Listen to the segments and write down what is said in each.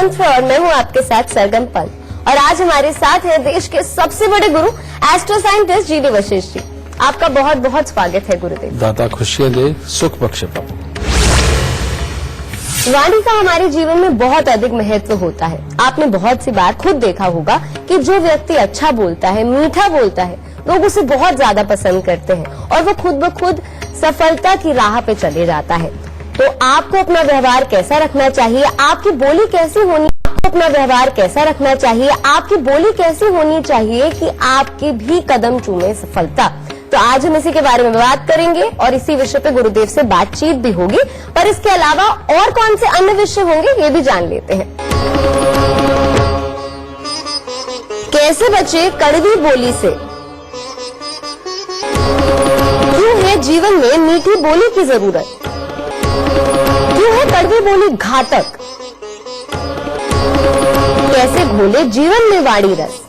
मंत्र और मैं हूँ आपके साथ सरगम पंत। और आज हमारे साथ है देश के सबसे बड़े गुरु astro scientist GD Vashishtha ji. आपका बहुत बहुत स्वागत है गुरुदेव। दाता खुशियां दे, सुख बख्शे प्रभु। वाणी का हमारे जीवन में बहुत अधिक महत्व होता है। आपने बहुत सी बार खुद देखा होगा कि जो व्यक्ति अच्छा बोलता है, मीठा बोलता है, लोग उसे बहुत ज्यादा पसंद करते हैं और वो खुद ब खुद सफलता की राह पे चले जाता है। तो आपको अपना व्यवहार कैसा रखना चाहिए, आपकी बोली कैसी होनी, अपना व्यवहार कैसा रखना चाहिए, आपकी बोली कैसी होनी चाहिए कि आपके भी कदम चूमे सफलता। तो आज हम इसी के बारे में बात करेंगे और इसी विषय पे गुरुदेव से बातचीत भी होगी। पर इसके अलावा और कौन से अन्य विषय होंगे ये भी जान लेते हैं। कैसे बचे कड़वी बोली से, क्यों है जीवन में मीठी बोली की जरूरत, क्यों है कड़वी बोली घातक, कैसे घोले जीवन में वाणी रस।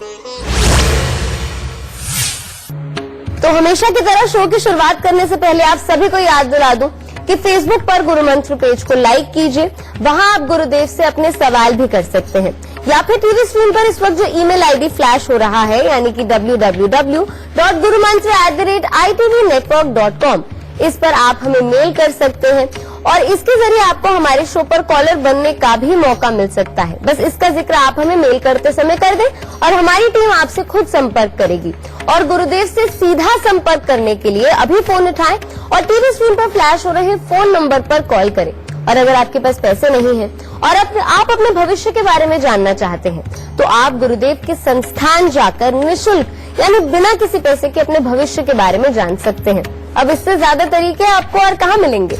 तो हमेशा की तरह शो की शुरुआत करने से पहले आप सभी को याद दिला दूं कि फेसबुक पर गुरु मंत्र पेज को लाइक कीजिए। वहां आप गुरुदेव से अपने सवाल भी कर सकते हैं, या फिर टीवी स्क्रीन पर इस वक्त जो ईमेल आईडी फ्लैश हो रहा है यानी कि www.gurumantra@itvnetwork.com, इस पर आप हमें मेल कर सकते हैं और इसके जरिए आपको हमारे शो पर कॉलर बनने का भी मौका मिल सकता है। बस इसका जिक्र आप हमें मेल करते समय कर दें और हमारी टीम आपसे खुद संपर्क करेगी। और गुरुदेव से सीधा संपर्क करने के लिए अभी फोन उठाएं और टीवी स्क्रीन पर फ्लैश हो रहे फोन नंबर पर कॉल करें। और अगर आपके पास पैसे नहीं है और आप अपने भविष्य के बारे में जानना चाहते हैं तो आप गुरुदेव के संस्थान जाकर निःशुल्क यानी बिना किसी पैसे के अपने भविष्य के बारे में जान सकते हैं। अब इससे ज्यादा तरीके आपको और कहाँ मिलेंगे।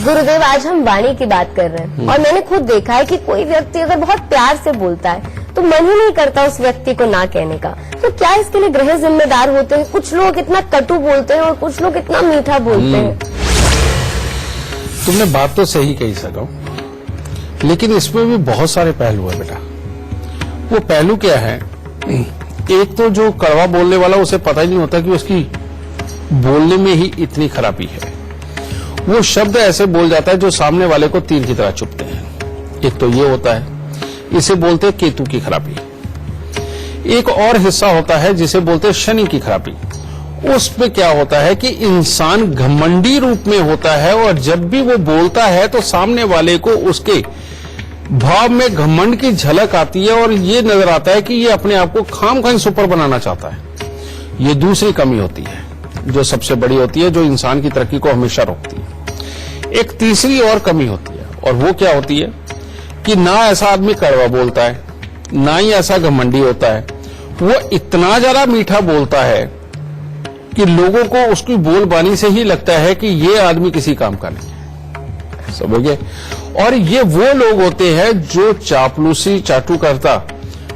गुरुदेव, आज हम वाणी की बात कर रहे हैं और मैंने खुद देखा है कि कोई व्यक्ति अगर बहुत प्यार से बोलता है तो मन ही नहीं करता उस व्यक्ति को ना कहने का। तो क्या इसके लिए ग्रह जिम्मेदार होते हैं? कुछ लोग इतना कटु बोलते हैं और कुछ लोग इतना मीठा बोलते हैं। तुमने बात तो सही कही सको, लेकिन इसमें भी बहुत सारे पहलू है बेटा। वो पहलू क्या है, एक तो जो कड़वा बोलने वाला उसे पता ही नहीं होता कि उसकी बोलने में ही इतनी खराबी है। वो शब्द ऐसे बोल जाता है जो सामने वाले को तीर की तरह चुभते हैं। एक तो ये होता है, इसे बोलते हैं केतु की खराबी। एक और हिस्सा होता है जिसे बोलते हैं शनि की खराबी। उसमें क्या होता है कि इंसान घमंडी रूप में होता है और जब भी वो बोलता है तो सामने वाले को उसके भाव में घमंड की झलक आती है और ये नजर आता है कि ये अपने आप को खामखां सुपर बनाना चाहता है। ये दूसरी कमी होती है जो सबसे बड़ी होती है, जो इंसान की तरक्की को हमेशा रोकती है। एक तीसरी और कमी होती है और वो क्या होती है कि ना ऐसा आदमी कड़वा बोलता है, ना ही ऐसा घमंडी होता है, वो इतना ज्यादा मीठा बोलता है कि लोगों को उसकी बोलबानी से ही लगता है कि ये आदमी किसी काम का नहीं है। समझे? और ये वो लोग होते हैं जो चापलूसी चाटू करता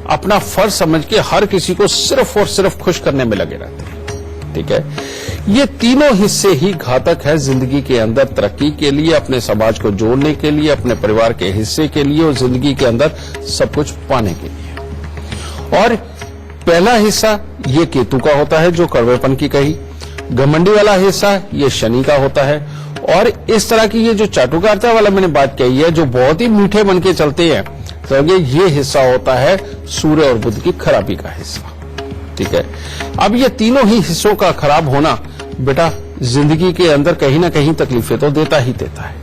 अपना फर्ज समझ के हर किसी को सिर्फ और सिर्फ खुश करने में लगे रहते हैं। ठीक है, ये तीनों हिस्से ही घातक है जिंदगी के अंदर तरक्की के लिए, अपने समाज को जोड़ने के लिए, अपने परिवार के हिस्से के लिए और जिंदगी के अंदर सब कुछ पाने के लिए। और पहला हिस्सा ये केतु का होता है जो कड़वेपन की कही, घमंडी वाला हिस्सा ये शनि का होता है, और इस तरह की ये जो चाटुकारिता वाला मैंने बात कही है जो बहुत ही मीठे बन के चलते हैं, तो ये हिस्सा होता है सूर्य और बुध की खराबी का हिस्सा। ठीक है, अब ये तीनों ही हिस्सों का खराब होना बेटा जिंदगी के अंदर कहीं ना कहीं तकलीफें तो देता ही देता है।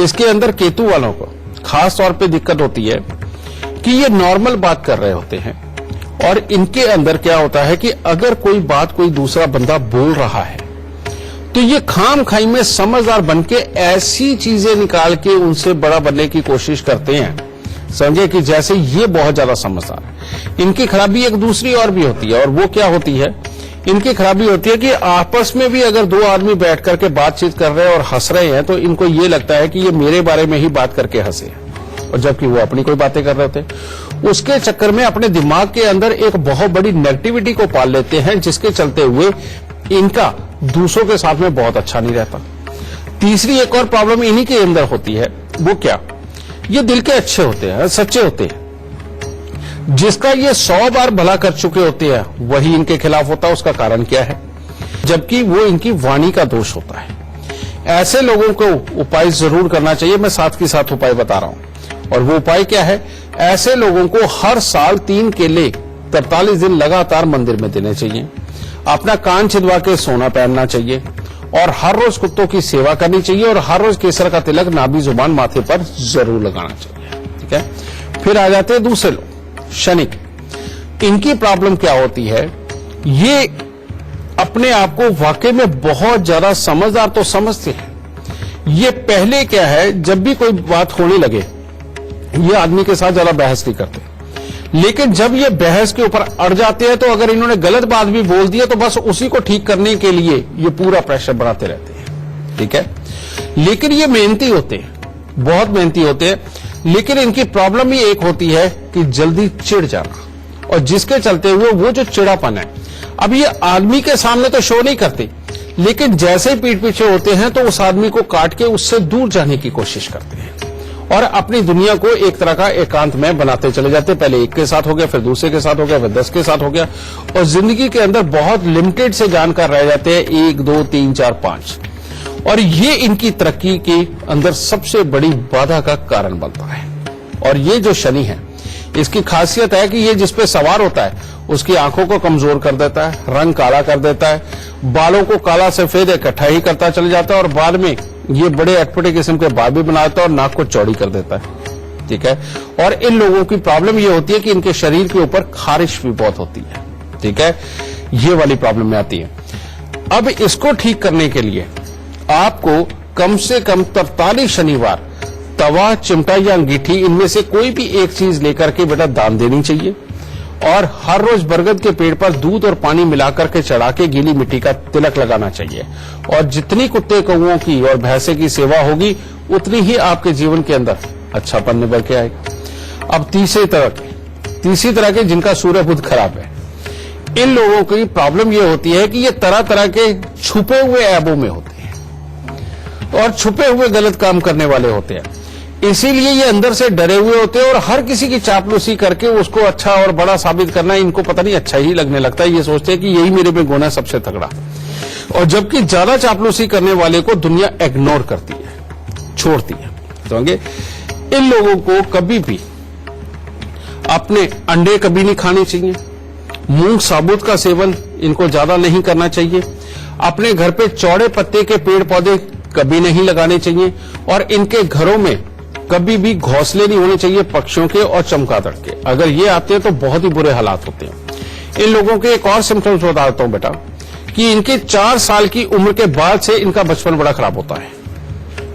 इसके अंदर केतु वालों को खास तौर पे दिक्कत होती है कि ये नॉर्मल बात कर रहे होते हैं और इनके अंदर क्या होता है कि अगर कोई बात कोई दूसरा बंदा बोल रहा है तो ये खाम खाई में समझदार बनके ऐसी चीजें निकाल के उनसे बड़ा बनने की कोशिश करते हैं, समझे, कि जैसे ये बहुत ज्यादा समझदार है। इनकी खराबी एक दूसरी और भी होती है और वो क्या होती है, इनकी खराबी होती है कि आपस में भी अगर दो आदमी बैठ करके बातचीत कर रहे हैं और हंस रहे हैं तो इनको ये लगता है कि ये मेरे बारे में ही बात करके हंसे हैं, और जबकि वो अपनी कोई बातें कर रहे होते। उसके चक्कर में अपने दिमाग के अंदर एक बहुत बड़ी नेगेटिविटी को पाल लेते हैं जिसके चलते हुए इनका दूसरों के साथ में बहुत अच्छा नहीं रहता। तीसरी एक और प्रॉब्लम इन्हीं के अंदर होती है, वो क्या, ये दिल के अच्छे होते हैं, सच्चे होते हैं। जिसका ये 100 बार भला कर चुके होते हैं वही इनके खिलाफ होता है। उसका कारण क्या है, जबकि वो इनकी वाणी का दोष होता है। ऐसे लोगों को उपाय जरूर करना चाहिए। मैं साथ के साथ उपाय बता रहा हूं, और वो उपाय क्या है? ऐसे लोगों को हर साल 3 केले 43 दिन लगातार मंदिर में देने चाहिए, अपना कान छिदवा के सोना पहनना चाहिए, और हर रोज कुत्तों की सेवा करनी चाहिए, और हर रोज केसर का तिलक नाभि जुबान माथे पर जरूर लगाना चाहिए। ठीक है। फिर आ जाते हैं दूसरे लोग, शनि। इनकी प्रॉब्लम क्या होती है? ये अपने आप को वाकई में बहुत ज्यादा समझदार तो समझते हैं। ये पहले क्या है, जब भी कोई बात होने लगे ये आदमी के साथ ज्यादा बहस नहीं करते, लेकिन जब ये बहस के ऊपर अड़ जाते हैं तो अगर इन्होंने गलत बात भी बोल दी है तो बस उसी को ठीक करने के लिए ये पूरा प्रेशर बढ़ाते रहते हैं। ठीक है। लेकिन ये मेहनती होते हैं, बहुत मेहनती होते हैं, लेकिन इनकी प्रॉब्लम ही एक होती है कि जल्दी चिढ़ जाना, और जिसके चलते हुए वो जो चिड़ापन है, अब ये आदमी के सामने तो शो नहीं करते, लेकिन जैसे ही पीठ पीछे होते हैं तो उस आदमी को काट के उससे दूर जाने की कोशिश करते हैं, और अपनी दुनिया को एक तरह का एकांत में बनाते चले जाते हैं। पहले एक के साथ हो गया, फिर दूसरे के साथ हो गया, फिर 10 के साथ हो गया, और जिंदगी के अंदर बहुत लिमिटेड से जानकार रह जाते हैं, 1 2 3 4 5, और ये इनकी तरक्की के अंदर सबसे बड़ी बाधा का कारण बनता है। और ये जो शनि है, इसकी खासियत है कि ये जिसपे सवार होता है उसकी आंखों को कमजोर कर देता है, रंग काला कर देता है, बालों को काला सफेद इकट्ठा ही करता चले जाता है, और बाद में ये बड़े अटपटे किस्म के बाल भी बनाता है और नाक को चौड़ी कर देता है। ठीक है। और इन लोगों की प्रॉब्लम ये होती है कि इनके शरीर के ऊपर खारिश भी बहुत होती है। ठीक है। ये वाली प्रॉब्लम में आती है। अब इसको ठीक करने के लिए आपको कम से कम 43 शनिवार तवा, चिमटा या अंगीठी इनमें से कोई भी एक चीज लेकर के बेटा दान देनी चाहिए, और हर रोज बरगद के पेड़ पर दूध और पानी मिलाकर के चढ़ा के गीली मिट्टी का तिलक लगाना चाहिए। और जितनी कुत्ते कौओं की और भैंसे की सेवा होगी उतनी ही आपके जीवन के अंदर अच्छापन निभर के आएगा। अब तीसरी तरह के जिनका सूर्य बुध खराब है, इन लोगों की प्रॉब्लम यह होती है कि ये तरह तरह के छुपे हुए ऐबों में होते हैं और छुपे हुए गलत काम करने वाले होते हैं। इसीलिए ये अंदर से डरे हुए होते हैं, और हर किसी की चापलूसी करके उसको अच्छा और बड़ा साबित करना इनको पता नहीं अच्छा ही लगने लगता है। ये सोचते हैं कि यही मेरे में गुण है सबसे तगड़ा, और जबकि ज्यादा चापलूसी करने वाले को दुनिया इग्नोर करती है, छोड़ती है। समझे? इन लोगों को कभी भी अपने अंडे कभी नहीं खाने चाहिए, मूंग साबुत का सेवन इनको ज्यादा नहीं करना चाहिए, अपने घर पे चौड़े पत्ते के पेड़ पौधे कभी नहीं लगाने चाहिए, और इनके घरों में कभी भी घोंसले नहीं होने चाहिए पक्षियों के और चमगादड़ के। अगर ये आते हैं तो बहुत ही बुरे हालात होते हैं। इन लोगों के एक और सिम्टम्स बता देता हूं बेटा, कि इनके 4 साल की उम्र के बाद से इनका बचपन बड़ा खराब होता है,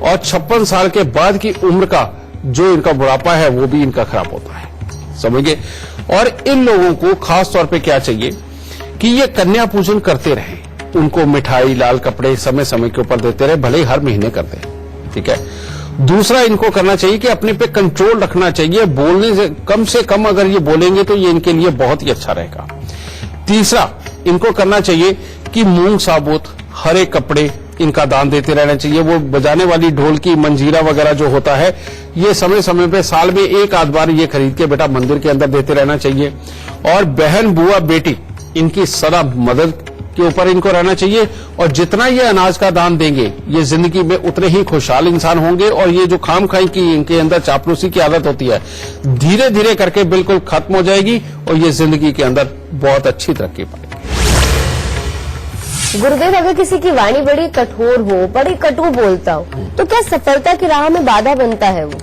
और 56 साल के बाद की उम्र का जो इनका बुढ़ापा है वो भी इनका खराब होता है। समझिए? और इन लोगों को खास तौर पे क्या चाहिए कि ये कन्या पूजन करते रहें, उनको मिठाई, लाल कपड़े समय समय के ऊपर देते रहे, भले ही हर महीने कर दें। ठीक है। दूसरा इनको करना चाहिए कि अपने पे कंट्रोल रखना चाहिए, बोलने से कम अगर ये बोलेंगे तो ये इनके लिए बहुत ही अच्छा रहेगा। तीसरा इनको करना चाहिए कि मूंग साबुत, हरे कपड़े इनका दान देते रहना चाहिए। वो बजाने वाली ढोल की मंजीरा वगैरह जो होता है, ये समय समय पे साल में एक आध बार ये खरीद के बेटा मंदिर के अंदर देते रहना चाहिए। और बहन, बुआ, बेटी इनकी सदा मदद के ऊपर इनको रहना चाहिए, और जितना ये अनाज का दान देंगे ये जिंदगी में उतने ही खुशहाल इंसान होंगे, और ये जो खाम खाई की इनके अंदर चापलूसी की आदत होती है धीरे धीरे करके बिल्कुल खत्म हो जाएगी, और ये जिंदगी के अंदर बहुत अच्छी तरक्की पाएंगे। गुरुदेव, अगर किसी की वाणी बड़ी कठोर हो, बड़ी कटु बोलता हो, तो क्या सफलता की राह में बाधा बनता है? वो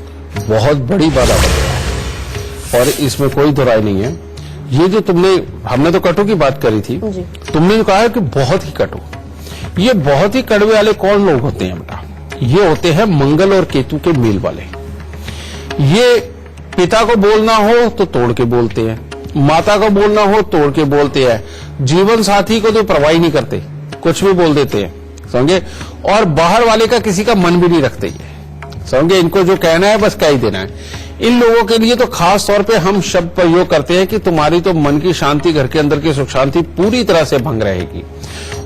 बहुत बड़ी बाधा बनता है, और इसमें कोई दो राय नहीं है। ये जो हमने तो कटु की बात करी थी, तुमने जो कहा है कि बहुत ही कटु, ये बहुत ही कड़वे वाले कौन लोग होते हैं बेटा? ये होते हैं मंगल और केतु के मेल वाले। ये पिता को बोलना हो तो तोड़ के बोलते हैं, माता को बोलना हो तोड़ के बोलते हैं, जीवन साथी को तो परवाह नहीं करते, कुछ भी बोल देते हैं। समझे? और बाहर वाले का किसी का मन भी नहीं रखते ये। समझे? इनको जो कहना है बस कह ही देना है। इन लोगों के लिए तो खास तौर पे हम शब्द प्रयोग करते हैं कि तुम्हारी तो मन की शांति, घर के अंदर की सुख शांति पूरी तरह से भंग रहेगी।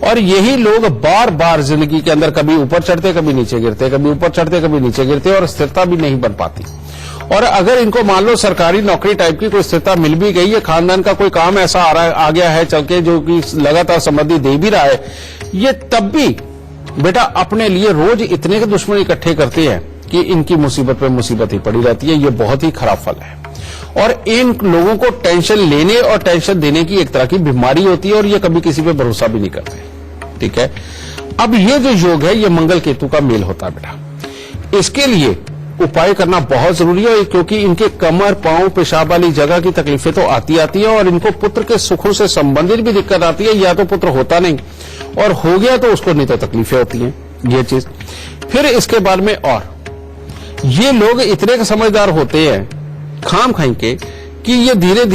और यही लोग बार बार जिंदगी के अंदर कभी ऊपर चढ़ते, कभी नीचे गिरते, कभी ऊपर चढ़ते, कभी नीचे गिरते, और स्थिरता भी नहीं बन पाती। और अगर इनको मान लो सरकारी नौकरी टाइप की कोई स्थिरता मिल भी गई है, खानदान का कोई काम ऐसा आ गया है चल के जो कि लगातार समृद्धि दे भी रहा है, ये तब भी बेटा अपने लिए रोज इतने के दुश्मन इकट्ठे करते हैं कि इनकी मुसीबत पे मुसीबत ही पड़ी रहती है। ये बहुत ही खराब फल है और इन लोगों को टेंशन लेने और टेंशन देने की एक तरह की बीमारी होती है और ये कभी किसी पे भरोसा भी नहीं करते। ठीक है, अब ये जो योग है ये मंगल केतु का मेल होता है बेटा। इसके लिए उपाय करना बहुत जरूरी है क्योंकि इनके कमर, पांव, पेशाब वाली जगह की तकलीफें तो आती है और इनको पुत्र के सुखों से संबंधित भी दिक्कत आती है। या तो पुत्र होता नहीं और हो गया तो उसको नहीं तो तकलीफें होती हैं, ये चीज। फिर इसके बाद में और ये लोग इतने समझदार होते हैं खाम खाई के कि ये धीरे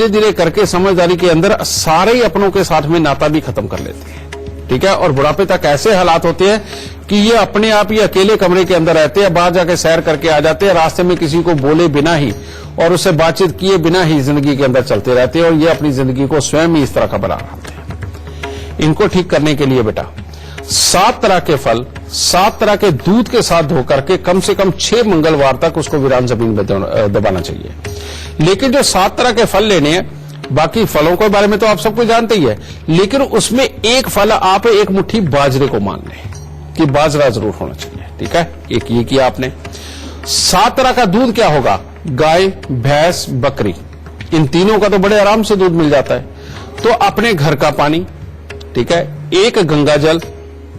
धीरे करके समझदारी के अंदर सारे ही अपनों के साथ में नाता भी खत्म कर लेते हैं। ठीक है, और बुढ़ापे तक ऐसे हालात होते हैं कि ये अपने आप ही अकेले कमरे के अंदर रहते हैं, बाहर जाके सैर करके आ जाते हैं, रास्ते में किसी को बोले बिना ही और उससे बातचीत किए बिना ही जिंदगी के अंदर चलते रहते हैं और ये अपनी जिंदगी को स्वयं ही इस तरह का बना रहे हैं। इनको ठीक करने के लिए बेटा 7 तरह के फल 7 तरह के दूध के साथ धो करके कम से कम 6 मंगलवार तक उसको वीरान जमीन में दबाना चाहिए। लेकिन जो 7 तरह के फल लेने हैं, बाकी फलों के बारे में तो आप सबको जानते ही है, लेकिन उसमें एक फल आप एक मुट्ठी बाजरे को मान लें कि बाजरा जरूर होना चाहिए। ठीक है, एक ये किया आपने। 7 तरह का दूध क्या होगा? गाय, भैंस, बकरी, इन तीनों का तो बड़े आराम से दूध मिल जाता है। तो अपने घर का पानी, ठीक है, 1 गंगा जल,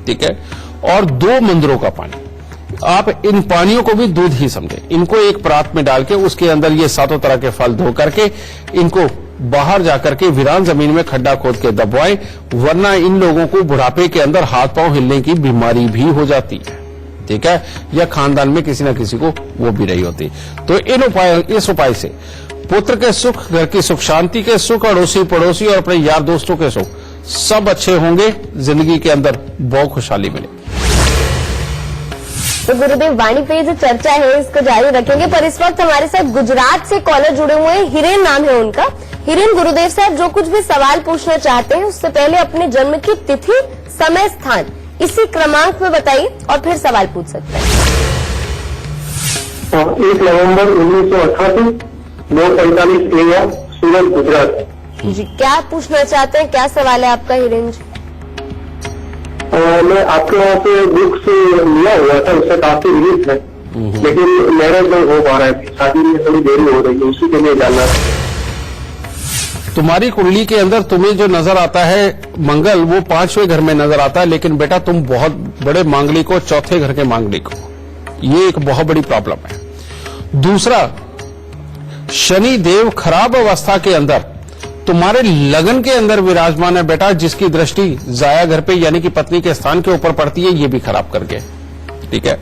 ठीक है, और 2 मंदिरों का पानी। आप इन पानियों को भी दूध ही समझे। इनको एक परात में डाल के उसके अंदर ये 7 तरह के फल धो करके इनको बाहर जाकर के वीरान जमीन में खड्डा खोद के दबवाएं, वरना इन लोगों को बुढ़ापे के अंदर हाथ पांव हिलने की बीमारी भी हो जाती है। ठीक है, या खानदान में किसी न किसी को वो भी रही होती। तो इस उपाय से पुत्र के सुख, घर की सुख शांति के सुख, अड़ोसी पड़ोसी और अपने यार दोस्तों के सुख सब अच्छे होंगे। जिंदगी के अंदर बहुत खुशहाली मिलेगी। तो गुरुदेव, वाणी पे जो चर्चा है इसको जारी रखेंगे, पर इस वक्त हमारे साथ गुजरात से कॉलर जुड़े हुए हैं। हिरेन नाम है उनका। हिरेन, गुरुदेव साहब जो कुछ भी सवाल पूछना चाहते हैं उससे पहले अपने जन्म की तिथि, समय, स्थान इसी क्रमांक में बताइए और फिर सवाल पूछ सकते हैं। 1 नवंबर 1988, 9:45 AM, सूरत, गुजरात। जी, क्या पूछना चाहते हैं? क्या सवाल है आपका हिरेन जी? मैं आपके वहाँ से बुक से लिया हुआ था, उससे काफी रिलीफ है, लेकिन मैरिज नहीं हो पा रहा है, शादी में थोड़ी देरी हो रही है, उसी के लिए जानना है। तुम्हारी कुंडली के अंदर तुम्हें जो नजर आता है मंगल, वो 5वें घर में नजर आता है, लेकिन बेटा तुम बहुत बड़े मांगलिक हो, 4थे घर के मांगलिक हो। ये एक बहुत बड़ी प्रॉब्लम है। दूसरा, शनि देव खराब अवस्था के अंदर तुम्हारे लगन के अंदर विराजमान है बेटा, जिसकी दृष्टि जाया घर पे यानी कि पत्नी के स्थान के ऊपर पड़ती है, ये भी खराब करके। ठीक है,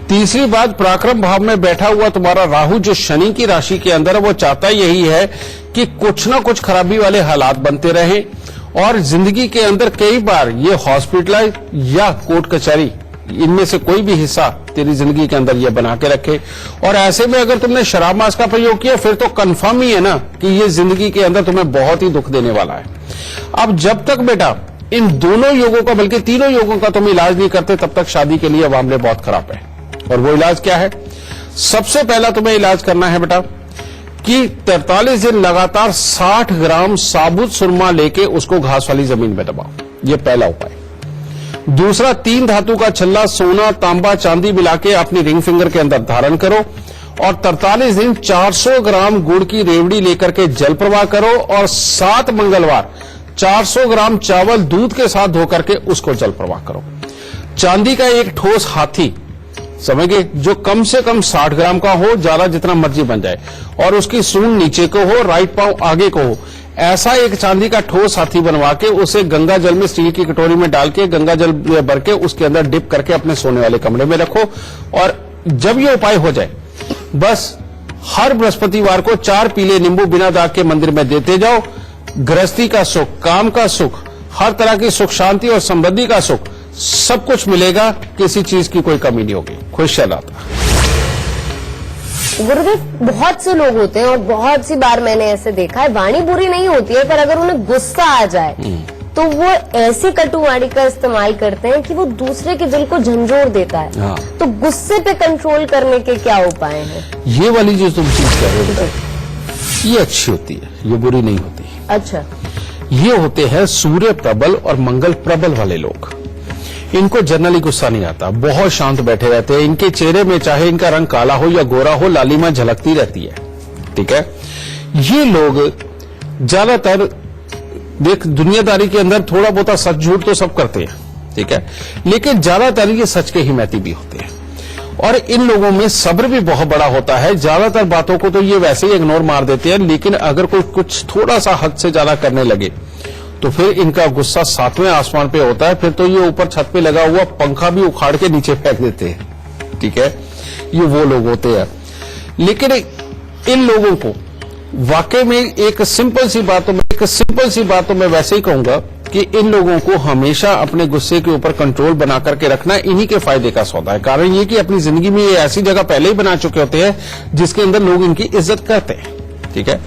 तीसरी बात, पराक्रम भाव में बैठा हुआ तुम्हारा राहु जो शनि की राशि के अंदर है, वो चाहता यही है कि कुछ ना कुछ खराबी वाले हालात बनते रहे और जिंदगी के अंदर कई बार ये हॉस्पिटलाइज या कोर्ट कचहरी, इनमें से कोई भी हिस्सा तेरी जिंदगी के अंदर ये बना के रखे। और ऐसे में अगर तुमने शराब मांस का प्रयोग किया फिर तो कंफर्म ही है ना कि ये जिंदगी के अंदर तुम्हें बहुत ही दुख देने वाला है। अब जब तक बेटा इन दोनों योगों का, बल्कि तीनों योगों का तुम इलाज नहीं करते, तब तक शादी के लिए मामले बहुत खराब है। और वो इलाज क्या है? सबसे पहला तुम्हें इलाज करना है बेटा कि 43 दिन लगातार 60 ग्राम साबुत सुरमा लेके उसको घास वाली जमीन में दबाओ। ये पहला उपाय। दूसरा, 3 धातु का छल्ला सोना, तांबा, चांदी मिला के अपनी रिंग फिंगर के अंदर धारण करो और 43 दिन 400 ग्राम गुड़ की रेवड़ी लेकर के जल प्रवाह करो और 7 मंगलवार 400 ग्राम चावल दूध के साथ धोकर के उसको जल प्रवाह करो। चांदी का एक ठोस हाथी, समझ गए, जो कम से कम 60 ग्राम का हो, ज्यादा जितना मर्जी बन जाए, और उसकी सूंड नीचे को हो, राइट पांव आगे को हो, ऐसा एक चांदी का ठोस हाथी बनवा के उसे गंगा जल में स्टील की कटोरी में डाल के गंगा जल भर के उसके अंदर डिप करके अपने सोने वाले कमरे में रखो। और जब ये उपाय हो जाए, बस हर बृहस्पतिवार को 4 पीले नींबू बिना दाग के मंदिर में देते जाओ। गृहस्थी का सुख, काम का सुख, हर तरह की सुख शांति और समृद्धि का सुख सब कुछ मिलेगा, किसी चीज की कोई कमी नहीं होगी। खुश चलाता। गुरुदेव, बहुत से लोग होते हैं और बहुत सी बार मैंने ऐसे देखा है, वाणी बुरी नहीं होती है, पर अगर उन्हें गुस्सा आ जाए तो वो ऐसी कटु वाणी का इस्तेमाल करते हैं कि वो दूसरे के दिल को झंझोर देता है। हाँ। तो गुस्से पे कंट्रोल करने के क्या उपाय हैं? ये वाली जो तुम चीज कह रहे हो ये अच्छी होती है, ये बुरी नहीं होती। अच्छा, ये होते हैं सूर्य प्रबल और मंगल प्रबल वाले लोग। इनको जनरली गुस्सा नहीं आता, बहुत शांत बैठे रहते हैं। इनके चेहरे में चाहे इनका रंग काला हो या गोरा हो, लालिमा झलकती रहती है। ठीक है, ये लोग ज्यादातर देख दुनियादारी के अंदर थोड़ा बहुत सच झूठ तो सब करते हैं, ठीक है, लेकिन ज्यादातर ये सच के हिमैती भी होते हैं। और इन लोगों में सब्र भी बहुत बड़ा होता है। ज्यादातर बातों को तो ये वैसे ही इग्नोर मार देते हैं, लेकिन अगर कोई कुछ थोड़ा सा हद से ज्यादा करने लगे तो फिर इनका गुस्सा 7वें आसमान पे होता है। फिर तो ये ऊपर छत पे लगा हुआ पंखा भी उखाड़ के नीचे फेंक देते हैं। ठीक है, ये वो लोग होते हैं। लेकिन इन लोगों को वाकई में एक सिंपल सी बात तो मैं वैसे ही कहूंगा कि इन लोगों को हमेशा अपने गुस्से के ऊपर कंट्रोल बना करके रखना इन्हीं के फायदे का सौदा है। कारण ये कि अपनी जिंदगी में ये ऐसी जगह पहले ही बना चुके होते हैं जिसके अंदर लोग इनकी इज्जत करते हैं। ठीक है,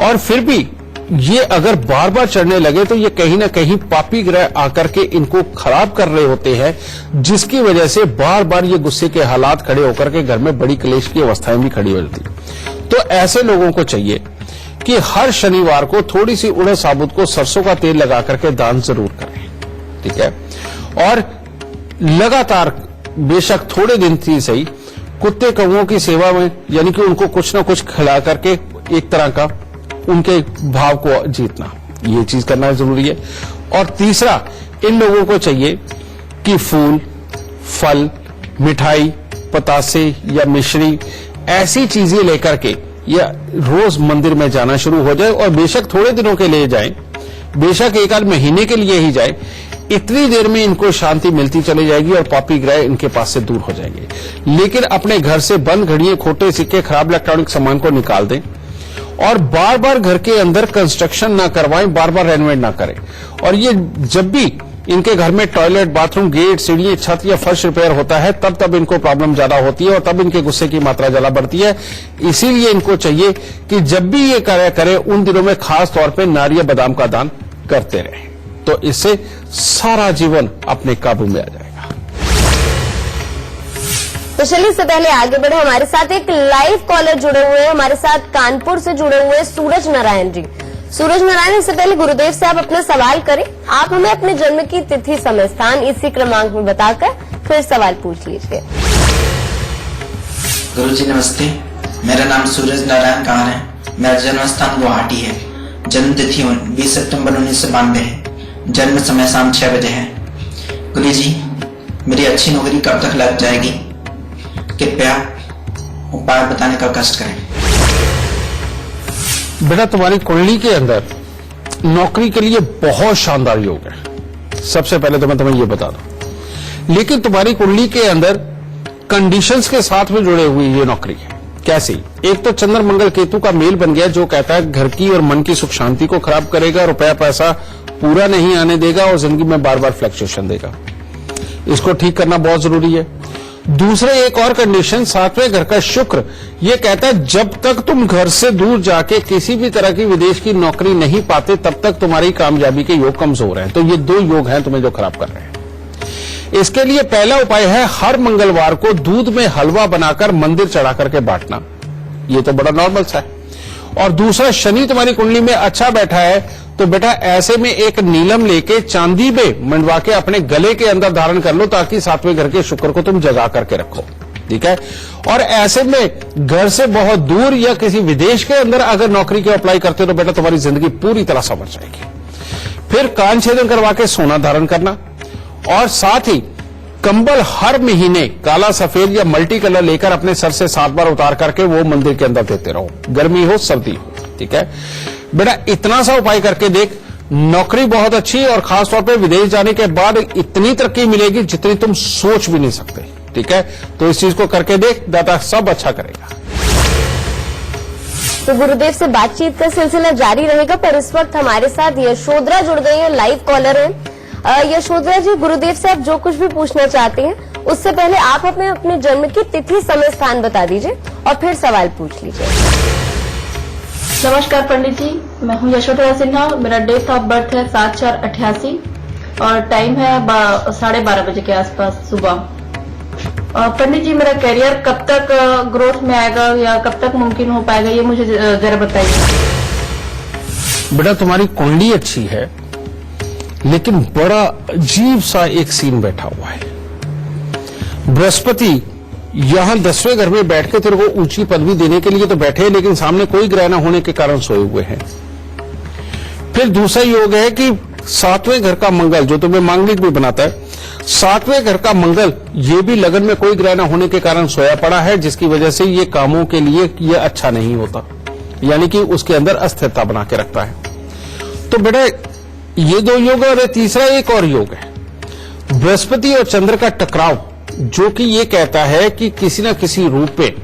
और फिर भी ये अगर बार बार चढ़ने लगे तो ये कहीं ना कहीं पापी ग्रह आकर के इनको खराब कर रहे होते हैं, जिसकी वजह से बार बार ये गुस्से के हालात खड़े होकर के घर में बड़ी क्लेश की अवस्थाएं भी खड़ी हो जाती। तो ऐसे लोगों को चाहिए कि हर शनिवार को थोड़ी सी उड़द साबुत को सरसों का तेल लगा करके दान जरूर करें। ठीक है, और लगातार बेशक थोड़े दिन थी सही कुत्ते कौओं की सेवा में, यानी कि उनको कुछ ना कुछ खिला करके एक तरह का उनके भाव को जीतना, ये चीज करना जरूरी है। और तीसरा, इन लोगों को चाहिए कि फूल, फल, मिठाई, पतासे या मिश्री ऐसी चीजें लेकर के या रोज मंदिर में जाना शुरू हो जाए। और बेशक थोड़े दिनों के लिए जाए, बेशक एक आध महीने के लिए ही जाए, इतनी देर में इनको शांति मिलती चली जाएगी और पापी ग्रह इनके पास से दूर हो जाएंगे। लेकिन अपने घर से बंद घड़ियां, खोटे सिक्के, खराब इलेक्ट्रॉनिक सामान को निकाल दें और बार बार घर के अंदर कंस्ट्रक्शन ना करवाएं, बार बार रेनोवेट ना करें। और ये जब भी इनके घर में टॉयलेट, बाथरूम, गेट, सीढ़ी, छत या फर्श रिपेयर होता है तब इनको प्रॉब्लम ज्यादा होती है और तब इनके गुस्से की मात्रा ज्यादा बढ़ती है। इसीलिए इनको चाहिए कि जब भी ये कार्य करें उन दिनों में खास तौर पे नारियल बादाम का दान करते रहें, तो इससे सारा जीवन अपने काबू में आ जाएगा। तो चलिए इससे पहले आगे बढ़े, हमारे साथ एक लाइव कॉलर जुड़े हुए हैं। हमारे साथ कानपुर से जुड़े हुए सूरज नारायण जी। सूरज नारायण, इससे पहले गुरुदेव से आप अपना सवाल करें। आप हमें अपने जन्म की तिथि, समय, स्थान इसी क्रमांक में बताकर फिर सवाल पूछ लीजिए। गुरुजी नमस्ते, मेरा नाम सूरज नारायण कान है। मेरा जन्म स्थान गुवाहाटी है। जन्म तिथि 20 सितंबर 1992 है। जन्म समय शाम 6 बजे है। गुरुजी, मेरी अच्छी नौकरी कब तक लग जाएगी? कृपया उपाय बताने का कष्ट करें। बेटा, तुम्हारी कुंडली के अंदर नौकरी के लिए बहुत शानदार योग है। सबसे पहले तो मैं तुम्हें यह बता दूं, लेकिन तुम्हारी कुंडली के अंदर कंडीशंस के साथ में जुड़े हुई ये नौकरी है। कैसी? एक तो चंद्र मंगल केतु का मेल बन गया जो कहता है घर की और मन की सुख शांति को खराब करेगा, रुपया पैसा पूरा नहीं आने देगा और जिंदगी में बार बार फ्लक्चुएशन देगा। इसको ठीक करना बहुत जरूरी है। दूसरे एक और कंडीशन, 7वें घर का शुक्र, ये कहता है जब तक तुम घर से दूर जाके किसी भी तरह की विदेश की नौकरी नहीं पाते तब तक तुम्हारी कामयाबी के योग कमजोर हैं। तो ये दो योग हैं तुम्हें जो खराब कर रहे हैं। इसके लिए पहला उपाय है हर मंगलवार को दूध में हलवा बनाकर मंदिर चढ़ा करके बांटना। ये तो बड़ा नॉर्मल सा है। और दूसरा, शनि तुम्हारी कुंडली में अच्छा बैठा है तो बेटा ऐसे में एक नीलम लेके चांदी में मंडवा के अपने गले के अंदर धारण कर लो ताकि 7वें घर के शुक्र को तुम जगा करके रखो। ठीक है, और ऐसे में घर से बहुत दूर या किसी विदेश के अंदर अगर नौकरी के अप्लाई करते हो तो बेटा तुम्हारी जिंदगी पूरी तरह संवर जाएगी। फिर कान छेदन करवा के सोना धारण करना और साथ ही कंबल हर महीने काला, सफेद या मल्टी कलर लेकर अपने सर से 7 बार उतार करके वो मंदिर के अंदर देते रहो, गर्मी हो सर्दी हो। ठीक है बेटा, इतना सा उपाय करके देख, नौकरी बहुत अच्छी और खासतौर पे विदेश जाने के बाद इतनी तरक्की मिलेगी जितनी तुम सोच भी नहीं सकते। ठीक है, तो इस चीज को करके देख, दाता सब अच्छा करेगा। तो गुरुदेव से बातचीत का सिलसिला जारी रहेगा, पर इस वक्त हमारे साथ यशोधरा जुड़ गई है, लाइव कॉलर है। यशोधरा जी, गुरुदेव से आप जो कुछ भी पूछना चाहते हैं उससे पहले आप हमें अपने जन्म की तिथि, समय, स्थान बता दीजिए और फिर सवाल पूछ लीजिए। नमस्कार पंडित जी, मैं हूँ यशोधरा सिन्हा। मेरा डेट ऑफ बर्थ है 7/4/88 और टाइम है 12:30 बजे के आसपास सुबह। पंडित जी, मेरा करियर कब तक ग्रोथ में आएगा या कब तक मुमकिन हो पाएगा, ये मुझे जरा बताइए। बेटा, तुम्हारी कुंडली अच्छी है लेकिन बड़ा अजीब सा एक सीन बैठा हुआ है। बृहस्पति यहां 10वें घर में बैठ के तेरे को ऊंची पदवी देने के लिए तो बैठे, लेकिन सामने कोई ग्रह न होने के कारण सोए हुए हैं। फिर दूसरा योग है कि 7वें घर का मंगल जो तुम्हें मांगलिक भी बनाता है, 7वें घर का मंगल ये भी लगन में कोई ग्रह न होने के कारण सोया पड़ा है, जिसकी वजह से ये कामों के लिए ये अच्छा नहीं होता, यानी कि उसके अंदर अस्थिरता बना के रखता है। तो बेटा ये दो योग और तीसरा एक और योग है, बृहस्पति और चंद्र का टकराव, जो कि ये कहता है कि किसी न किसी रूप में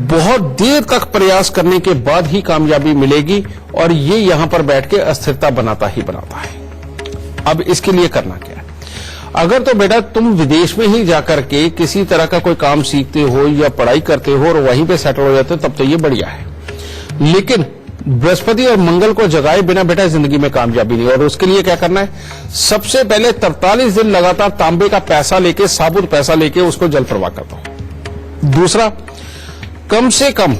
बहुत देर तक प्रयास करने के बाद ही कामयाबी मिलेगी, और ये यहां पर बैठ के अस्थिरता बनाता ही बनाता है। अब इसके लिए करना क्या है? अगर तो बेटा तुम विदेश में ही जाकर के किसी तरह का कोई काम सीखते हो या पढ़ाई करते हो और वहीं पे सेटल हो जाते हो, तब तो ये बढ़िया है। लेकिन बृहस्पति और मंगल को जगाए बिना बेटा जिंदगी में कामयाबी नहीं। और उसके लिए क्या करना है? सबसे पहले 43 दिन लगातार तांबे का पैसा लेके, साबुत पैसा लेके उसको जल प्रवाह कर दो। दूसरा, कम से कम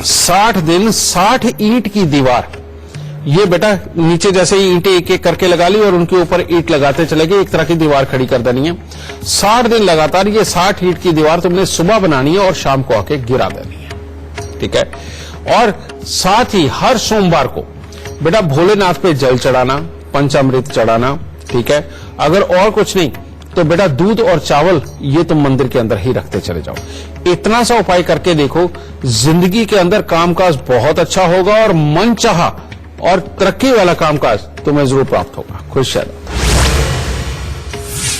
60 दिन 60 ईंट की दीवार, ये बेटा नीचे जैसे ही ईंटें एक एक करके लगा ली और उनके ऊपर ईंट लगाते चले गए, एक तरह की दीवार खड़ी कर देनी है। 60 दिन लगातार ये 60 ईंट की दीवार तुमने सुबह बनानी है और शाम को आके गिरा देनी है, ठीक है। और साथ ही हर सोमवार को बेटा भोलेनाथ पे जल चढ़ाना, पंचामृत चढ़ाना, ठीक है। अगर और कुछ नहीं तो बेटा दूध और चावल ये तुम मंदिर के अंदर ही रखते चले जाओ। इतना सा उपाय करके देखो, जिंदगी के अंदर कामकाज बहुत अच्छा होगा और मन चाहा और तरक्की वाला कामकाज तुम्हें जरूर प्राप्त होगा। खुश रहो।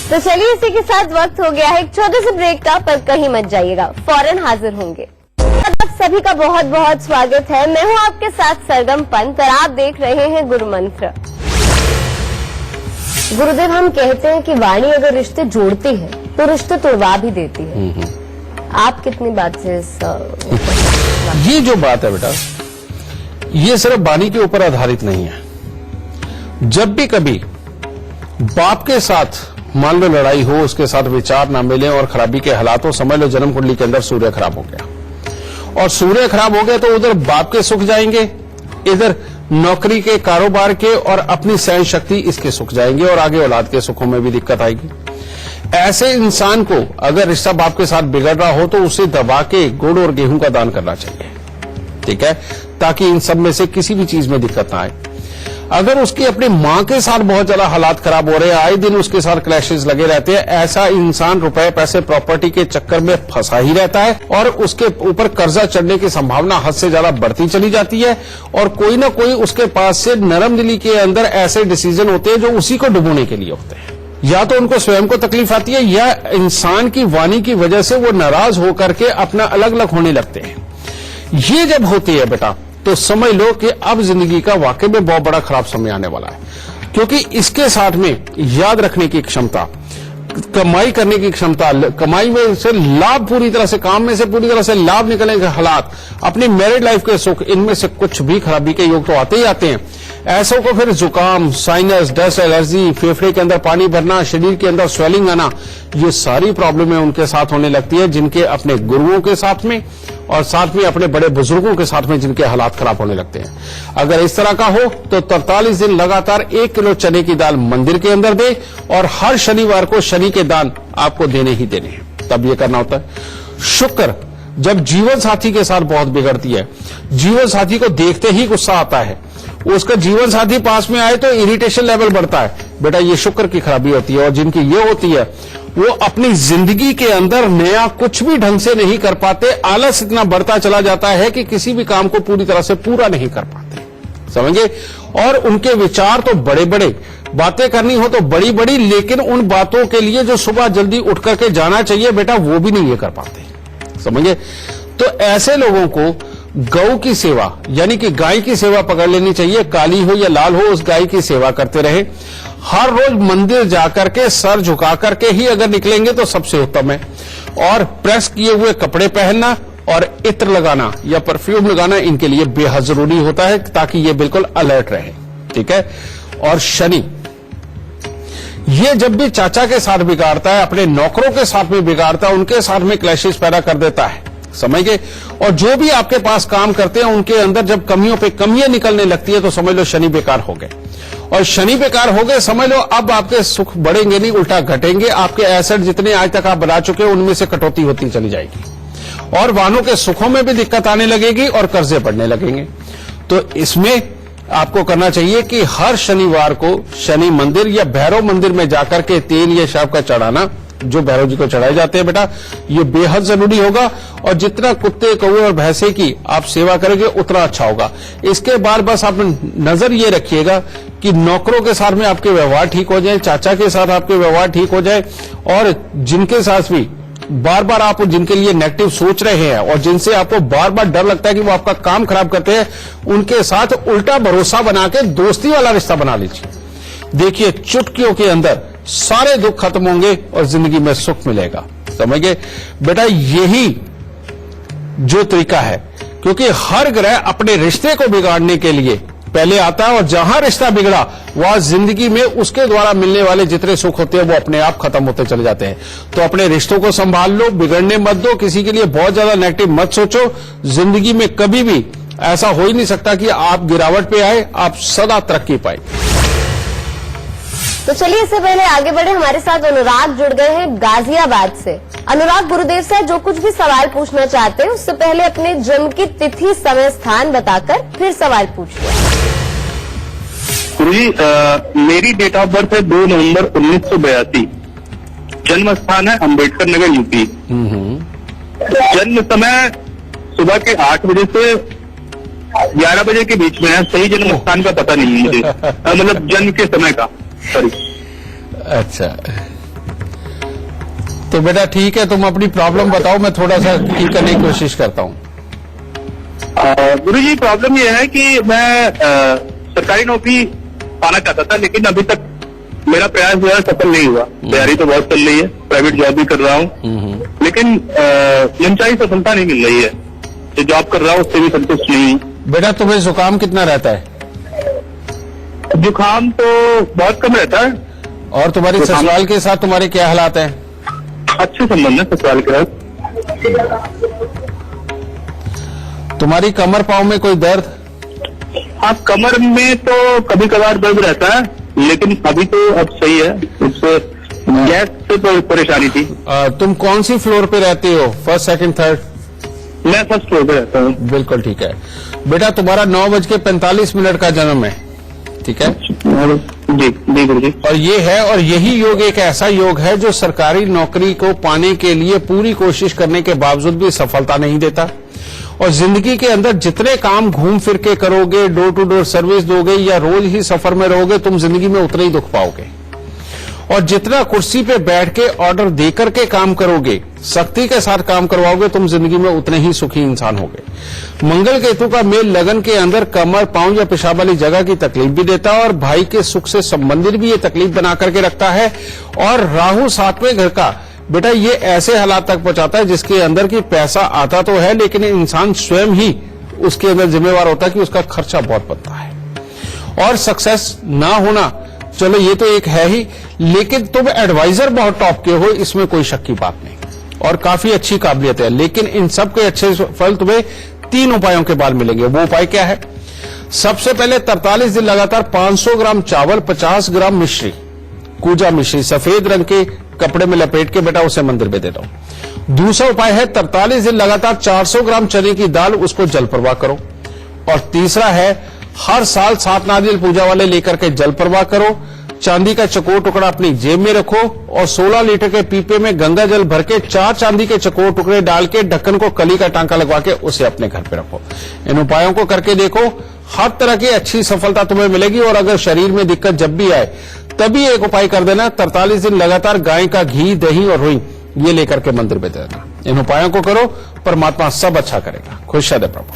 तो चलिए इसी के साथ वक्त हो गया है एक छोटे से ब्रेक का, पर कहीं मत जाइएगा, फौरन हाजिर होंगे। आप सभी का बहुत बहुत स्वागत है। मैं हूं आपके साथ सरगम पंत और आप देख रहे हैं गुरु मंत्र। गुरुदेव, हम कहते हैं कि वाणी अगर रिश्ते जोड़ती है तो रिश्ते तोड़वा भी देती है। आप कितनी बात से ये जो बात है बेटा, ये सिर्फ वाणी के ऊपर आधारित नहीं है। जब भी कभी बाप के साथ मान लो लड़ाई हो, उसके साथ विचार ना मिले और खराबी के हालात हो, समझ लो जन्म कुंडली के अंदर सूर्य खराब हो गया, और सूर्य खराब हो गया तो उधर बाप के सुख जाएंगे, इधर नौकरी के, कारोबार के और अपनी सहन शक्ति इसके सुख जाएंगे, और आगे औलाद के सुखों में भी दिक्कत आएगी। ऐसे इंसान को अगर रिश्ता बाप के साथ बिगड़ रहा हो तो उसे दबा के गुड़ और गेहूं का दान करना चाहिए, ठीक है, ताकि इन सब में से किसी भी चीज में दिक्कत ना आए। अगर उसकी अपनी मां के साथ बहुत ज्यादा हालात खराब हो रहे हैं, आए दिन उसके साथ क्लैशेस लगे रहते हैं, ऐसा इंसान रुपए पैसे प्रॉपर्टी के चक्कर में फंसा ही रहता है और उसके ऊपर कर्जा चढ़ने की संभावना हद से ज्यादा बढ़ती चली जाती है, और कोई ना कोई उसके पास से नरम दिली के अंदर ऐसे डिसीजन होते हैं जो उसी को डुबोने के लिए होते हैं। या तो उनको स्वयं को तकलीफ आती है, या इंसान की वाणी की वजह से वो नाराज होकर के अपना अलग अलग होने लगते हैं। ये जब होती है बेटा तो समझ लो कि अब जिंदगी का वाकई में बहुत बड़ा खराब समय आने वाला है, क्योंकि इसके साथ में याद रखने की क्षमता, कमाई करने की क्षमता, कमाई में से लाभ पूरी तरह से, काम में से पूरी तरह से लाभ निकलने के हालात, अपनी मैरिड लाइफ के सुख, इनमें से कुछ भी खराबी के योग तो आते ही आते हैं। ऐसों को फिर जुकाम, साइनस, डस्ट एलर्जी, फेफड़े के अंदर पानी भरना, शरीर के अंदर स्वेलिंग आना, ये सारी प्रॉब्लमें उनके साथ होने लगती है जिनके अपने गुरुओं के साथ में और साथ में अपने बड़े बुजुर्गों के साथ में जिनके हालात खराब होने लगते हैं। अगर इस तरह का हो तो 43 दिन लगातार 1 किलो चने की दाल मंदिर के अंदर दे, और हर शनिवार को शनि के दान आपको देने ही देने हैं, तब ये करना होता है। शुक्र जब जीवन साथी के साथ बहुत बिगड़ती है, जीवन साथी को देखते ही गुस्सा आता है, उसका जीवन साथी पास में आए तो इरिटेशन लेवल बढ़ता है, बेटा ये शुक्र की खराबी होती है। और जिनकी ये होती है वो अपनी जिंदगी के अंदर नया कुछ भी ढंग से नहीं कर पाते, आलस इतना बढ़ता चला जाता है कि किसी भी काम को पूरी तरह से पूरा नहीं कर पाते, समझे। और उनके विचार तो बड़े बड़े, बातें करनी हो तो बड़ी बड़ी, लेकिन उन बातों के लिए जो सुबह जल्दी उठ करके जाना चाहिए बेटा वो भी नहीं ये कर पाते, समझे। तो ऐसे लोगों को गौ की सेवा यानी कि गाय की सेवा पकड़ लेनी चाहिए, काली हो या लाल हो, उस गाय की सेवा करते रहे। हर रोज मंदिर जाकर के सर झुका करके ही अगर निकलेंगे तो सबसे उत्तम है। और प्रेस किए हुए कपड़े पहनना और इत्र लगाना या परफ्यूम लगाना इनके लिए बेहद जरूरी होता है, ताकि ये बिल्कुल अलर्ट रहे, ठीक है। और शनि ये जब भी चाचा के साथ बिगाड़ता है, अपने नौकरों के साथ में बिगाड़ता है, उनके साथ में क्लैशेस पैदा कर देता है, समझ गए। और जो भी आपके पास काम करते हैं उनके अंदर जब कमियों पे कमियां निकलने लगती है तो समझ लो शनि बेकार हो गए। और शनि बेकार हो गए समझ लो अब आपके सुख बढ़ेंगे नहीं, उल्टा घटेंगे। आपके एसेट जितने आज तक आप बना चुके हैं उनमें से कटौती होती चली जाएगी और वाहनों के सुखों में भी दिक्कत आने लगेगी और कर्जे बढ़ने लगेंगे। तो इसमें आपको करना चाहिए कि हर शनिवार को शनि मंदिर या भैरव मंदिर में जाकर के तेल या शराब का चढ़ाना, जो भैरव जी को चढ़ाए जाते हैं बेटा, ये बेहद जरूरी होगा। और जितना कुत्ते कौवे और भैंसे की आप सेवा करेंगे उतना अच्छा होगा। इसके बाद बस आप नजर ये रखिएगा कि नौकरों के साथ में आपके व्यवहार ठीक हो जाए, चाचा के साथ आपके व्यवहार ठीक हो जाए, और जिनके साथ भी बार बार आप जिनके लिए नेगेटिव सोच रहे हैं और जिनसे आपको बार बार डर लगता है कि वो आपका काम खराब करते हैं, उनके साथ उल्टा भरोसा बना के दोस्ती वाला रिश्ता बना लीजिए। देखिए चुटकियों के अंदर सारे दुख खत्म होंगे और जिंदगी में सुख मिलेगा। समझ गए बेटा, यही जो तरीका है, क्योंकि हर ग्रह अपने रिश्ते को बिगाड़ने के लिए पहले आता है और जहां रिश्ता बिगड़ा वहां जिंदगी में उसके द्वारा मिलने वाले जितने सुख होते हैं वो अपने आप खत्म होते चले जाते हैं। तो अपने रिश्तों को संभाल लो, बिगड़ने मत दो, किसी के लिए बहुत ज्यादा नेगेटिव मत सोचो। जिंदगी में कभी भी ऐसा हो ही नहीं सकता कि आप गिरावट पे आए, आप सदा तरक्की पाए। तो चलिए इससे पहले आगे बढ़े, हमारे साथ अनुराग जुड़ गए हैं गाजियाबाद से। अनुराग, गुरुदेव से जो कुछ भी सवाल पूछना चाहते हैं उससे पहले अपने जन्म की तिथि समय स्थान बताकर फिर सवाल पूछिए। गुरुजी, मेरी डेट ऑफ बर्थ है 2 नवंबर 1982। जन्म स्थान है अंबेडकर नगर, यूपी। जन्म समय सुबह के 8 बजे से 11 बजे के बीच में है। सही जन्म स्थान का पता नहीं है मुझे, मतलब जन्म के समय का, सॉरी। अच्छा, तो बेटा ठीक है, तुम अपनी प्रॉब्लम बताओ, मैं थोड़ा सा ठीक करने की कोशिश करता हूँ। गुरुजी, प्रॉब्लम यह है कि मैं सरकारी नौकरी पाना चाहता था, लेकिन अभी तक मेरा प्रयास जो है सफल नहीं हुआ। तैयारी तो बहुत चल रही है, प्राइवेट जॉब भी कर रहा हूँ, लेकिन मनचाही सफलता नहीं मिल रही है। जो जॉब कर रहा हूँ उससे भी संतुष्ट नहीं। बेटा तुम्हें जुकाम कितना रहता है? जुकाम तो बहुत कम रहता है। और तुम्हारी ससुराल के साथ तुम्हारे क्या हालात हैं? अच्छे संबंध है ससुराल के साथ। तुम्हारी कमर पांव में कोई दर्द? हाँ, कमर में तो कभी कभार दर्द रहता है, लेकिन अभी तो अब सही है। उससे गैस से तो परेशानी थी। तुम कौन सी फ्लोर पे रहते हो, फर्स्ट सेकंड थर्ड? मैं फर्स्ट फ्लोर पे रहता हूँ। बिल्कुल ठीक है बेटा, तुम्हारा 9:45 का जन्म है, ठीक है? जी जी गुरुजी। और ये है, और यही योग एक ऐसा योग है जो सरकारी नौकरी को पाने के लिए पूरी कोशिश करने के बावजूद भी सफलता नहीं देता। और जिंदगी के अंदर जितने काम घूम फिर के करोगे, डोर टू डोर सर्विस दोगे या रोज ही सफर में रहोगे, तुम जिंदगी में उतना ही दुख पाओगे। और जितना कुर्सी पे बैठ के ऑर्डर देकर के काम करोगे, सख्ती के साथ काम करवाओगे, तुम जिंदगी में उतने ही सुखी इंसान होगे। मंगल केतु का मेल लगन के अंदर कमर, पांव या पेशाब वाली जगह की तकलीफ भी देता है और भाई के सुख से संबंधित भी ये तकलीफ बना करके रखता है। और राहु 7वें घर का बेटा ये ऐसे हालात तक पहुंचाता है जिसके अंदर की पैसा आता तो है, लेकिन इंसान स्वयं ही उसके अंदर जिम्मेवार होता है कि उसका खर्चा बहुत बनता है। और सक्सेस ना होना, चलो ये तो एक है ही, लेकिन तुम एडवाइजर बहुत टॉप के हो, इसमें कोई शक की बात नहीं, और काफी अच्छी काबिलियत है। लेकिन इन सब के अच्छे फल तुम्हें 3 उपायों के बाद मिलेंगे। वो उपाय क्या है? सबसे पहले 43 दिन लगातार 500 ग्राम चावल, 50 ग्राम मिश्री, कूजा मिश्री सफेद रंग के कपड़े में लपेट के बेटा उसे मंदिर में दे दो। दूसरा उपाय है 43 दिन लगातार 400 ग्राम चने की दाल, उसको जल प्रवाह करो। और तीसरा है हर साल 7 नारियल पूजा वाले लेकर के जल प्रवाह करो। चांदी का चकोर टुकड़ा अपनी जेब में रखो और 16 लीटर के पीपे में गंगा जल भर के 4 चांदी के चकोर टुकड़े डाल के ढक्कन को कली का टांका लगवा के उसे अपने घर पे रखो। इन उपायों को करके देखो, हर तरह की अच्छी सफलता तुम्हें मिलेगी। और अगर शरीर में दिक्कत जब भी आए तभी एक उपाय कर देना, 43 दिन लगातार गाय का घी, दही और रुई ये लेकर के मंदिर में दे देना। इन उपायों को करो, परमात्मा सब अच्छा करेगा। खुश रहे प्रभु।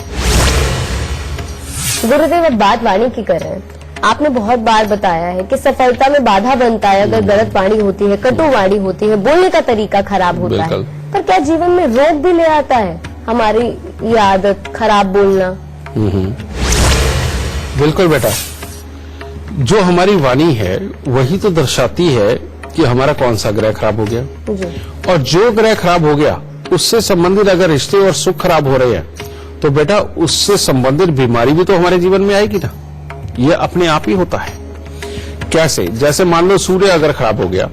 गुरुदेव, अब बात वाणी की कर रहे हैं। आपने बहुत बार बताया है कि सफलता में बाधा बनता है अगर गलत वाणी होती है, कटु वाणी होती है, बोलने का तरीका खराब होता है। पर क्या जीवन में रोग भी ले आता है हमारी ये आदत, खराब बोलना? बिल्कुल बेटा, जो हमारी वाणी है वही तो दर्शाती है कि हमारा कौन सा ग्रह खराब हो गया। जी। और जो ग्रह खराब हो गया उससे संबंधित अगर रिश्ते और सुख खराब हो रहे हैं तो बेटा उससे संबंधित बीमारी भी तो हमारे जीवन में आएगी ना। ये अपने आप ही होता है। कैसे? जैसे मान लो सूर्य अगर खराब हो गया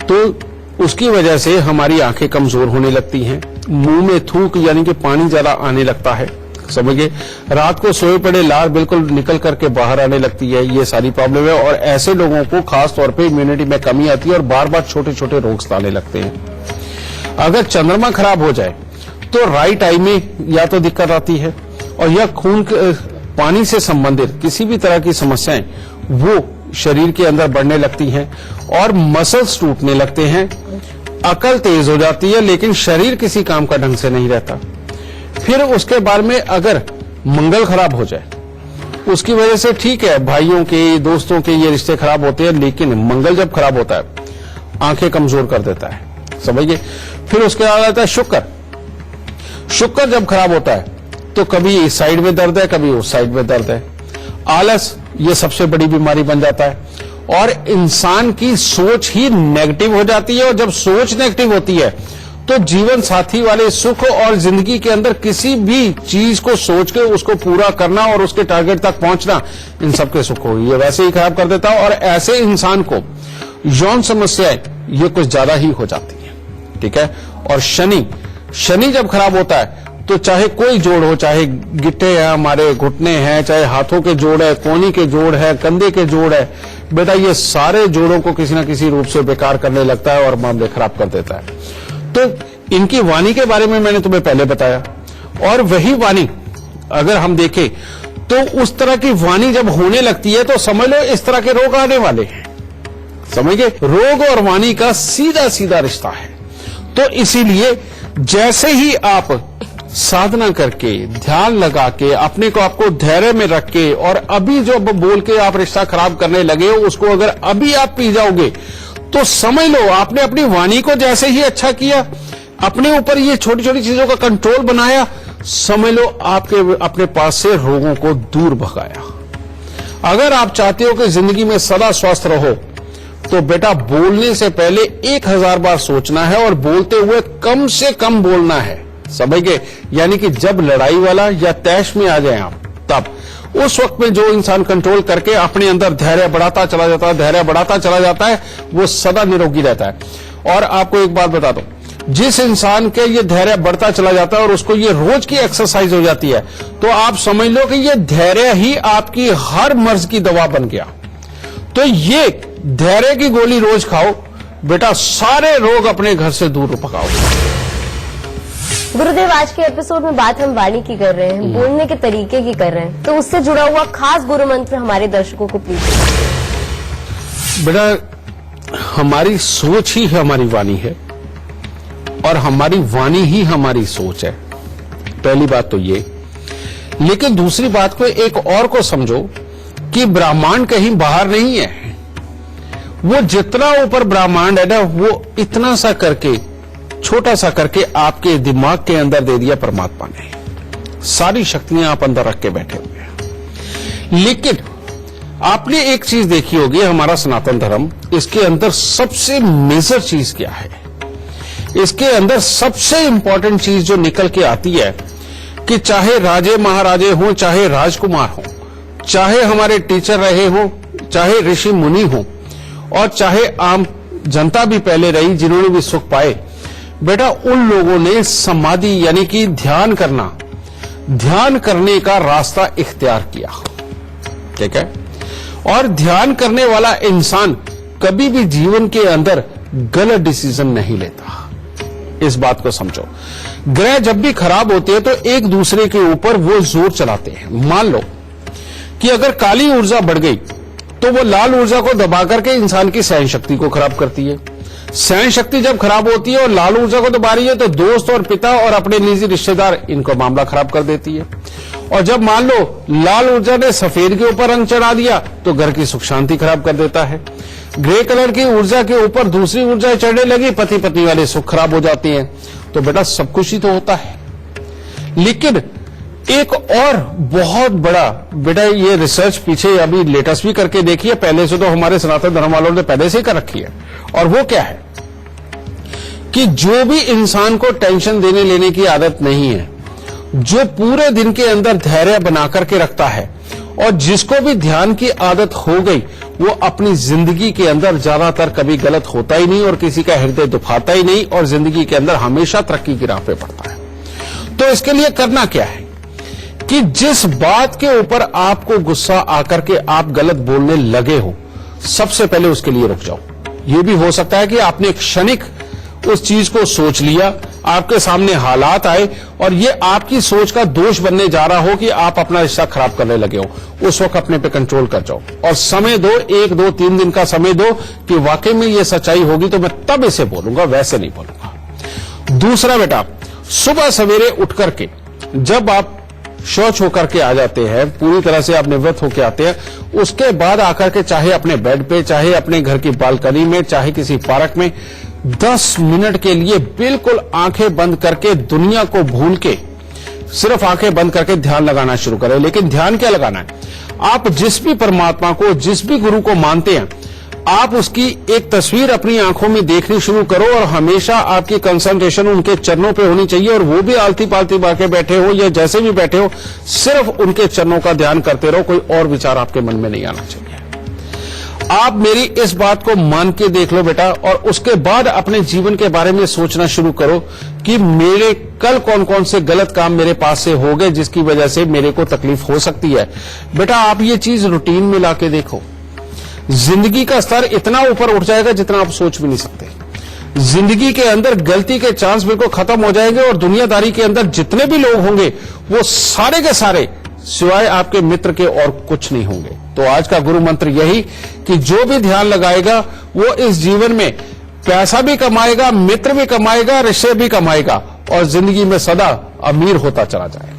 तो उसकी वजह से हमारी आंखें कमजोर होने लगती हैं, मुंह में थूक यानी कि पानी ज्यादा आने लगता है, समझ गए। रात को सोए पड़े लार बिल्कुल निकल करके बाहर आने लगती है, ये सारी प्रॉब्लम है। और ऐसे लोगों को खास तौर पे इम्यूनिटी में कमी आती है और बार बार छोटे छोटे रोग सताने लगते हैं। अगर चंद्रमा खराब हो जाए तो राइट आई में या तो दिक्कत आती है और या खून पानी से संबंधित किसी भी तरह की समस्याएं वो शरीर के अंदर बढ़ने लगती हैं और मसल्स टूटने लगते हैं, अकल तेज हो जाती है लेकिन शरीर किसी काम का ढंग से नहीं रहता। फिर उसके बाद में अगर मंगल खराब हो जाए उसकी वजह से ठीक है भाइयों के दोस्तों के ये रिश्ते खराब होते हैं, लेकिन मंगल जब खराब होता है आंखें कमजोर कर देता है, समझिए। फिर उसके बाद आता है शुक्र। शुक्र जब खराब होता है तो कभी इस साइड में दर्द है कभी उस साइड में दर्द है। आलस ये सबसे बड़ी बीमारी बन जाता है और इंसान की सोच ही नेगेटिव हो जाती है और जब सोच नेगेटिव होती है तो जीवन साथी वाले सुख और जिंदगी के अंदर किसी भी चीज को सोच के उसको पूरा करना और उसके टारगेट तक पहुंचना इन सबके सुख को ये वैसे ही खराब कर देता है। और ऐसे इंसान को यौन समस्याएं ये कुछ ज्यादा ही हो जाती है, ठीक है। और शनि जब खराब होता है तो चाहे कोई जोड़ हो, चाहे गिट्टे हैं हमारे घुटने हैं, चाहे हाथों के जोड़ है, कोहनी के जोड़ है, कंधे के जोड़ है, बेटा ये सारे जोड़ों को किसी न किसी रूप से बेकार करने लगता है और मामले खराब कर देता है। तो इनकी वाणी के बारे में मैंने तुम्हें पहले बताया और वही वाणी अगर हम देखें तो उस तरह की वाणी जब होने लगती है तो समझ लो इस तरह के रोग आने वाले हैं, समझ गए। रोग और वाणी का सीधा सीधा रिश्ता है। तो इसीलिए जैसे ही आप साधना करके ध्यान लगा के अपने को आपको धैर्य में रख के और अभी जो बोल के आप रिश्ता खराब करने लगे हो उसको अगर अभी आप पी जाओगे तो समझ लो आपने अपनी वाणी को जैसे ही अच्छा किया, अपने ऊपर ये छोटी छोटी चीजों का कंट्रोल बनाया, समझ लो आपके अपने पास से रोगों को दूर भगाया। अगर आप चाहते हो कि जिंदगी में सदा स्वस्थ रहो तो बेटा बोलने से पहले 1000 बार सोचना है और बोलते हुए कम से कम बोलना है, समझ गए। यानी कि जब लड़ाई वाला या तैश में आ जाए आप तब उस वक्त में जो इंसान कंट्रोल करके अपने अंदर धैर्य बढ़ाता चला जाता है वो सदा निरोगी रहता है। और आपको एक बात बता दो, जिस इंसान के ये धैर्य बढ़ता चला जाता है और उसको ये रोज की एक्सरसाइज हो जाती है तो आप समझ लो कि ये धैर्य ही आपकी हर मर्ज की दवा बन गया। तो ये धैर्य की गोली रोज खाओ बेटा, सारे रोग अपने घर से दूर भगाओ। गुरुदेव आज के एपिसोड में बात हम वाणी की कर रहे हैं, बोलने के तरीके की कर रहे हैं, तो उससे जुड़ा हुआ खास गुरु मंत्र हमारे दर्शकों को प्लीज। बेटा हमारी सोच ही हमारी वाणी है और हमारी वाणी ही हमारी सोच है, पहली बात तो ये। लेकिन दूसरी बात को एक और को समझो कि ब्रह्मांड कहीं बाहर नहीं है, वो जितना ऊपर ब्रह्मांड है ना वो इतना सा करके छोटा सा करके आपके दिमाग के अंदर दे दिया परमात्मा ने। सारी शक्तियां आप अंदर रख के बैठे हुए हैं। लेकिन आपने एक चीज देखी होगी, हमारा सनातन धर्म, इसके अंदर सबसे मेजर चीज क्या है? इसके अंदर सबसे इंपॉर्टेंट चीज जो निकल के आती है कि चाहे राजे महाराजे हों, चाहे राजकुमार हों, चाहे हमारे टीचर रहे हों, चाहे ऋषि मुनि हों और चाहे आम जनता भी पहले रही जिन्होंने भी सुख पाए, बेटा उन लोगों ने समाधि यानी कि ध्यान करने का रास्ता इख्तियार किया, ठीक है। और ध्यान करने वाला इंसान कभी भी जीवन के अंदर गलत डिसीजन नहीं लेता, इस बात को समझो। ग्रह जब भी खराब होते हैं तो एक दूसरे के ऊपर वो जोर चलाते हैं। मान लो कि अगर काली ऊर्जा बढ़ गई तो वो लाल ऊर्जा को दबा करके इंसान की सहन शक्ति को खराब करती है। सहन शक्ति जब खराब होती है और लाल ऊर्जा को दबा रही है तो दोस्त और पिता और अपने निजी रिश्तेदार इनको मामला खराब कर देती है। और जब मान लो लाल ऊर्जा ने सफेद के ऊपर रंग चढ़ा दिया तो घर की सुख शांति खराब कर देता है। ग्रे कलर की ऊर्जा के ऊपर दूसरी ऊर्जा चढ़ने लगी, पति पत्नी वाले सुख खराब हो जाते हैं। तो बेटा सब कुछ ही तो होता है। लेकिन एक और बहुत बड़ा बेटा ये रिसर्च पीछे अभी लेटेस्ट भी करके देखिए, पहले से तो हमारे सनातन धर्म वालों ने पहले से ही कर रखी है। और वो क्या है कि जो भी इंसान को टेंशन देने लेने की आदत नहीं है, जो पूरे दिन के अंदर धैर्य बना करके रखता है, और जिसको भी ध्यान की आदत हो गई, वो अपनी जिंदगी के अंदर ज्यादातर कभी गलत होता ही नहीं और किसी का हृदय दुखाता ही नहीं और जिंदगी के अंदर हमेशा तरक्की की राह पे बढ़ता है। तो इसके लिए करना क्या है कि जिस बात के ऊपर आपको गुस्सा आकर के आप गलत बोलने लगे हो, सबसे पहले उसके लिए रुक जाओ। यह भी हो सकता है कि आपने क्षणिक उस चीज को सोच लिया, आपके सामने हालात आए और ये आपकी सोच का दोष बनने जा रहा हो कि आप अपना रिश्ता खराब करने लगे हो। उस वक्त अपने पे कंट्रोल कर जाओ और समय दो, 1, 2, 3 दिन का समय दो कि वाकई में ये सच्चाई होगी तो मैं तब इसे बोलूंगा, वैसे नहीं बोलूंगा। दूसरा बेटा, सुबह सवेरे उठ करके जब आप शौच होकर के आ जाते हैं, पूरी तरह से आप निवृत्त होकर आते हैं, उसके बाद आकर के चाहे अपने बेड पे, चाहे अपने घर की बालकनी में, चाहे किसी पार्क में 10 मिनट के लिए बिल्कुल आंखें बंद करके, दुनिया को भूल के सिर्फ आंखें बंद करके ध्यान लगाना शुरू करें। लेकिन ध्यान क्या लगाना है? आप जिस भी परमात्मा को, जिस भी गुरु को मानते हैं, आप उसकी एक तस्वीर अपनी आंखों में देखनी शुरू करो और हमेशा आपकी कंसंट्रेशन उनके चरणों पे होनी चाहिए। और वो भी आलती पालती बाके बैठे हो या जैसे भी बैठे हो, सिर्फ उनके चरणों का ध्यान करते रहो, कोई और विचार आपके मन में नहीं आना चाहिए। आप मेरी इस बात को मान के देख लो बेटा, और उसके बाद अपने जीवन के बारे में सोचना शुरू करो कि मेरे कल कौन कौन से गलत काम मेरे पास से हो गए जिसकी वजह से मेरे को तकलीफ हो सकती है। बेटा आप ये चीज रूटीन में लाके देखो, जिंदगी का स्तर इतना ऊपर उठ जाएगा जितना आप सोच भी नहीं सकते। जिंदगी के अंदर गलती के चांस बिल्कुल खत्म हो जाएंगे और दुनियादारी के अंदर जितने भी लोग होंगे वो सारे के सारे सिवाय आपके मित्र के और कुछ नहीं होंगे। तो आज का गुरु मंत्र यही कि जो भी ध्यान लगाएगा वो इस जीवन में पैसा भी कमाएगा, मित्र भी कमाएगा, रिश्ते भी कमाएगा और जिंदगी में सदा अमीर होता चला जाएगा।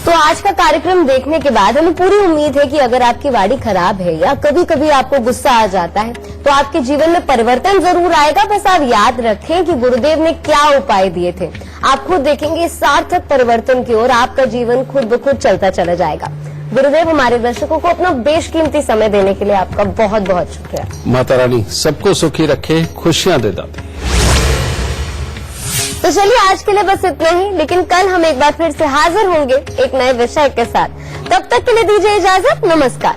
तो आज का कार्यक्रम देखने के बाद हमें पूरी उम्मीद है कि अगर आपकी वाणी खराब है या कभी कभी आपको गुस्सा आ जाता है तो आपके जीवन में परिवर्तन जरूर आएगा। बस आप याद रखें कि गुरुदेव ने क्या उपाय दिए थे। आप खुद देखेंगे सार्थक परिवर्तन की ओर आपका जीवन खुद ब खुद चलता चला जाएगा। गुरुदेव, हमारे दर्शकों को अपना बेशकीमती समय देने के लिए आपका बहुत बहुत शुक्रिया। माता रानी सबको सुखी रखे, खुशियां दे दाती। तो चलिए आज के लिए बस इतना ही, लेकिन कल हम एक बार फिर से हाजिर होंगे एक नए विषय के साथ। तब तक के लिए दीजिए इजाजत, नमस्कार।